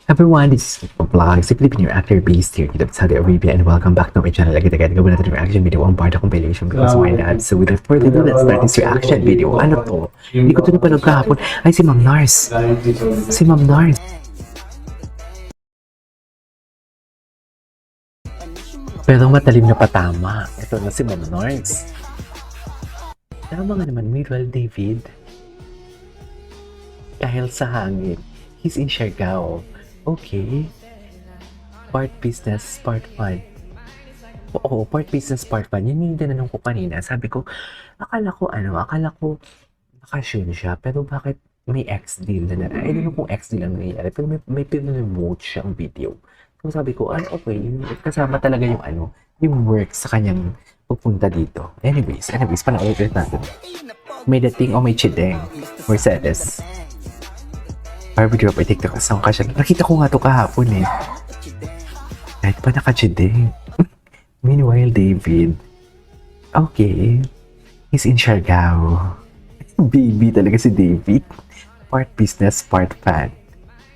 Everyone, this is Vlog, si Filipino actor based here in Saudi Arabia, and welcome back to my channel. Agad-agad gawin natin yung reaction video ang part of compilation because why not? So without further ado, let's start this reaction video. Ano to? Hindi ko ito napanood kahapon. Ay, si Ma'am Nars. Si Ma'am Nars. Pero matalim na patama. Ito na si Ma'am Nars. Tama nga naman, Miguel David. Dahil sa hangin, he's in Siargao. Okay. Part business, part fun. Oo, part business, part fun. Yun yung tinanong ko kanina. Sabi ko, akala ko bakasyon siya. Pero bakit may ex-deal na I don't know kung ex-deal ang nangyayari. Pero may pinremote siyang video. So sabi ko, okay. Kasama talaga yung work sa kanyang pupunta dito. Anyways, panoorin ulit natin. May dating o may chideng. Mercedes. Barbie drop ay TikTok song ka siya. Nakita ko nga to kahapon eh. Kahit pa naka-chideng. Meanwhile, David. Okay. He's in Siargao. Baby talaga si David. Part business, part fan.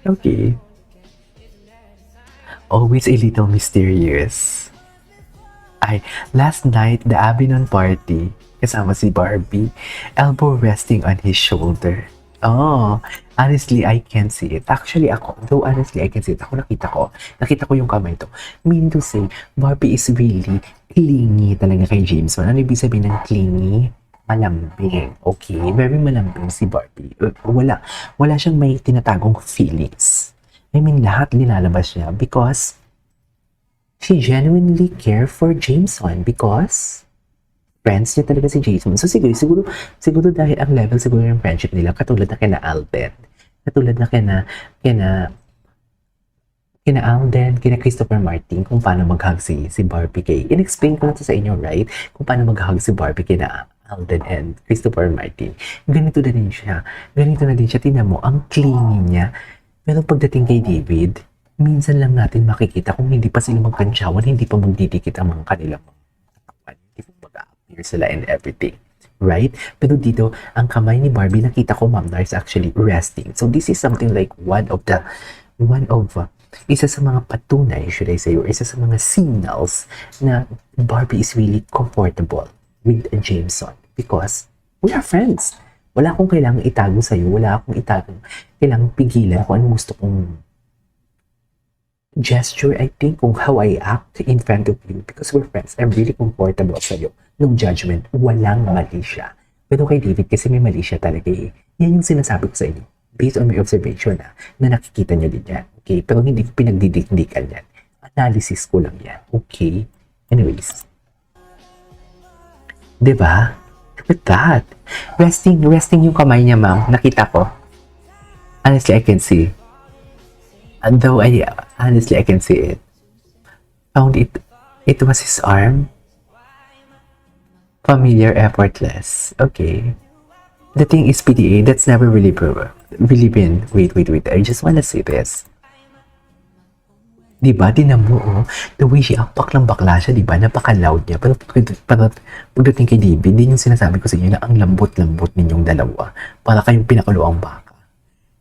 Okay. Always a little mysterious. Ay, last night, the Abinon party. Kasama si Barbie. Elbow resting on his shoulder. Oh, honestly, I can't see it. Actually, honestly, I can see it. Nakita ko yung kamay to. Mean to say, Barbie is really clingy talaga kay Jameson. Ano ibig sabihin ng clingy? Malambing. Okay, very malambing si Barbie. Wala siyang may tinatagong feelings. I mean, lahat linalabas niya because she genuinely care for Jameson because friends niya talaga si Jason. So siguro dahil ang level siguro ng friendship nila katulad na kina Alden. Katulad na kina Alden, kina Christopher Martin kung paano mag-hug si Barbie kay. In-explain ko na to sa inyo, right? Kung paano mag-hug si Barbie kina Alden and Christopher Martin. Ganito na din siya. Tingnan mo, ang clingy niya. Pero pagdating kay David, minsan lang natin makikita kung hindi pa sila magkantsawan, hindi pa magdidikit ang mga kanilang hindi pa mag-appear sila and everything. Right? Pero dito, ang kamay ni Barbie, nakita ko Ma'am Nars actually resting. So this is something like isa sa mga patunay, should I say, or isa sa mga signals na Barbie is really comfortable with Jameson because we are friends. Wala akong kailangang itago sa'yo. Wala akong kailangang pigilan kung anong gusto kong gesture, I think, kung how I act in front of you because we're friends. I'm really comfortable sa'yo. No judgment. Walang mali siya. Pero kay David, kasi may mali siya talaga eh. Yan yung sinasabi ko sa inyo. Based on my observation na nakikita niyo din yan. Okay? Pero hindi ko pinagdidikdikan yan. Analysis ko lang yan. Okay? Anyways. Diba? Look at that. Resting yung kamay niya, ma'am. Nakita ko. Honestly, I can see. And though honestly, I can see it. Found it was his arm. Familiar, effortless. Okay. The thing is, PDA, that's never really been. Wait. I just wanna say this. Diba? Tinan mo, oh. The way she baklang bakla siya, diba? Napaka-loud niya. Pero pagdating kay David, din yung sinasabi ko sa inyo na ang lambot-lambot ninyong dalawa. Para kayong pinakaluang baka.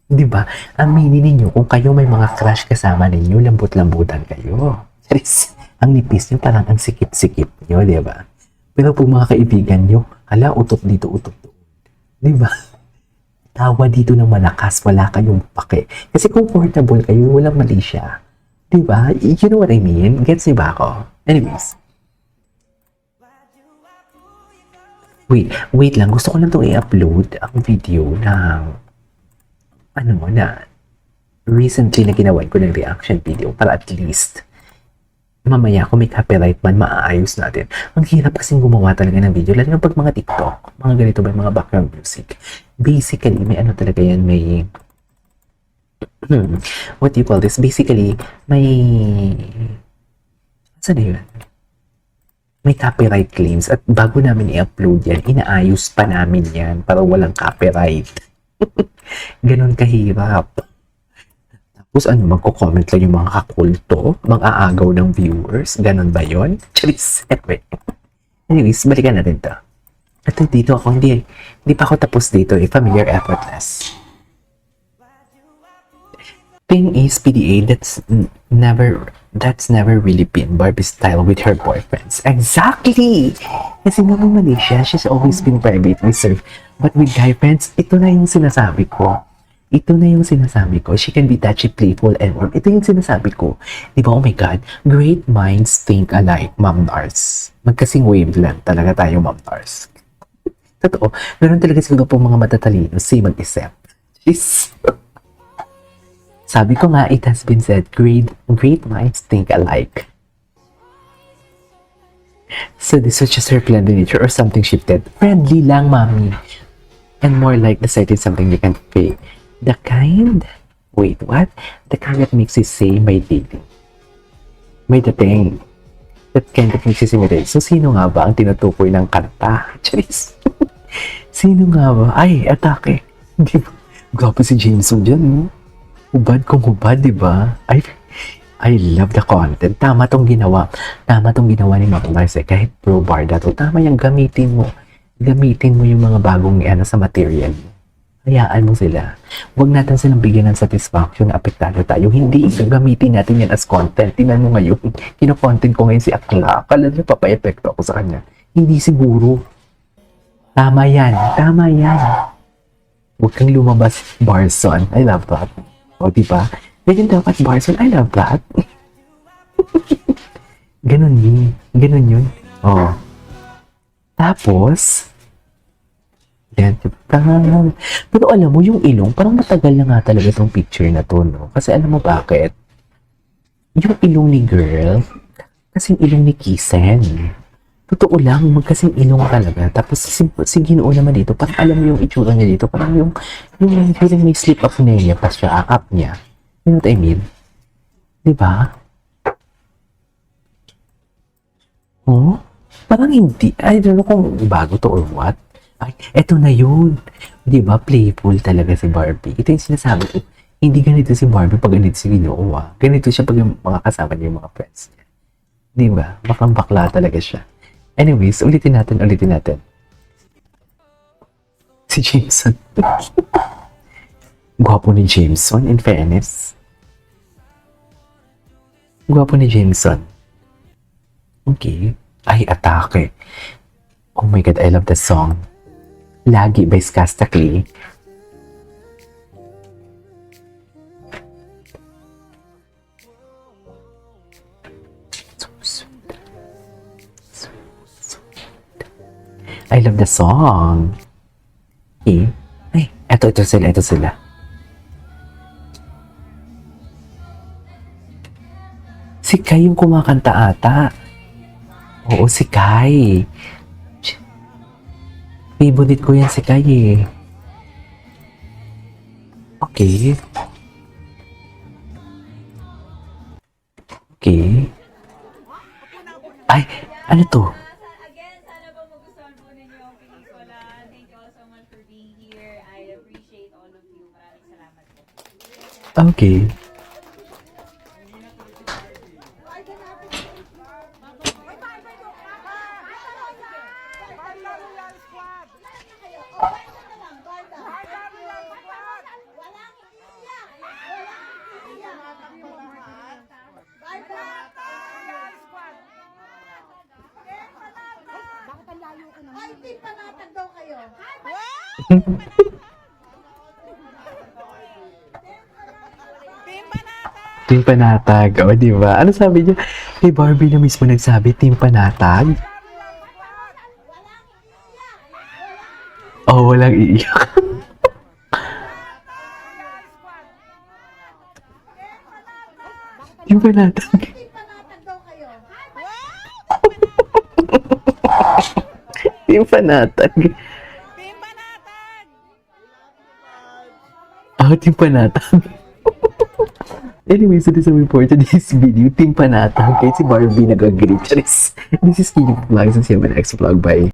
Diba? Aminin ninyo kung kayo may mga crush kasama ninyo, lambot-lambutan kayo. Charis, ang nipis nyo, parang ang sikip-sikip nyo, diba? Pero pag mga kaibigan nyo, hala, utot dito, utot doon. Diba? Tawa dito ng malakas, wala kayong pake. Kasi comfortable kayo, walang mali siya. Diba? You know what I mean? Gets niyo ba ako? Anyways. Wait lang. Gusto ko lang itong i-upload ang video ng na recently na ginawa ko ng reaction video para at least mamaya kung may copyright man, maaayos natin. Ang hirap kasing gumawa talaga ng video, lalo na pag mga TikTok, mga ganito ba, mga background music. Basically, may talaga yan, may what do you call this? Basically, saan na yun? May copyright claims at bago namin i-upload yan, inaayos pa namin yan para walang copyright. Ganon kahirap. Tapos magko-comment lang yung mga kakulto, mag-aagaw ng viewers. Ganon ba yun? Charis. Anyways, balikan natin to. At dito ako, hindi pa ako tapos dito. Familiar, effortless. Thing is, PDA, that's never really been Barbie's style with her boyfriends. Exactly! Kasi naman Malaysia, she's always been private reserved. But with guy friends, ito na yung sinasabi ko. Ito na yung sinasabi ko. She can be touchy, playful, and warm. Ito yung sinasabi ko. Di ba, oh my God, great minds think alike, Ma'am Nars. Magkasing wavelength talaga tayo, Ma'am Nars. Totoo, meron talaga siguro po mga matatalino, same mag-isip. Jeez. Sabi ko nga, it has been said, great minds think alike. So this was just her friendly nature or something shifted. Friendly lang, mommy. And more like the certain something you can fake. The kind, wait, what? The kind that makes you say my dating. May dating. That kind that makes you say my dating. So sino nga ba ang tinutukoy ng kanta? Charis. Sino nga ba? Ay, atake. Di ba? Gwapo si Jameson dyan, no? Hubad kung hubad, di ba? I love the content. Tama tong ginawa. Tama tong ginawa ni Ma'am Nars eh. Kahit pro barda to, tama yung gamitin mo. Gamitin mo yung mga bagong sa material. Hayaan mo sila. Huwag natin silang bigyan ng satisfaction na apektado tayo. Hindi, gamitin natin yan as content. Tingnan mo ngayon. Kino-content ko ngayon si Akla. Kala niya papa-epekto ako sa kanya. Hindi siguro. Tama yan. Tama yan. Huwag kang lumabas, Barson. I love that. O, diba? Ganyan dapat, Barson. I love that. Ganun yun. Ganun yun. O. Tapos, yan. Pero alam mo, yung ilong, parang matagal na nga talaga itong picture na to, no? Kasi alam mo bakit? Yung ilong ni girl, kasing ilong ni Kisen. Totoo lang, magkasing ilong talaga. Tapos, si Ginoo naman dito, parang alam mo yung itsura niya dito, parang yung feeling may slip up na niya, pas siya, up niya. You know what I mean? Diba? Oh? Parang hindi. I don't know kung bago to or what. Ay, eto na yun. Diba? Playful talaga si Barbie. Ito yung sinasabi ko. Hindi ganito si Barbie pag ganito si Ginoo. Ganito siya pag yung mga kasama niya yung mga friends niya. Diba? Baklang bakla talaga siya. Anyways, ulitin natin. Si Jameson. Gwapo ni Jameson, in fairness. Gwapo ni Jameson. Okay. Ay, atake. Oh my God, I love the song. Lagi by Skasta Clay. I love the song. Okay. Ay, eto sila. Si Kai yung kumakanta ata. Oo, si Kai. Favorite ko yan si Kai eh. Okay. Ay, ano to? Again, sana ba magustuhan po ninyo ang pelikula. Thank you all so much for being here. I appreciate all of you. Maraming salamat po. Okay. Ay, di panatag daw kayo. Team Panatag. O, diba? Ano sabi niya? Kay Barbie na mismo nagsabi, Team Panatag? Oh, walang iiyak. Team Panatag. Di panatag daw kayo. Team Panatag. Oh, Team Panatag. Anyway, so this is for today's video. Team Panatag. Kahit si Barbie nag-agree. This is Kino Vlogs and see you in my next vlog. Bye.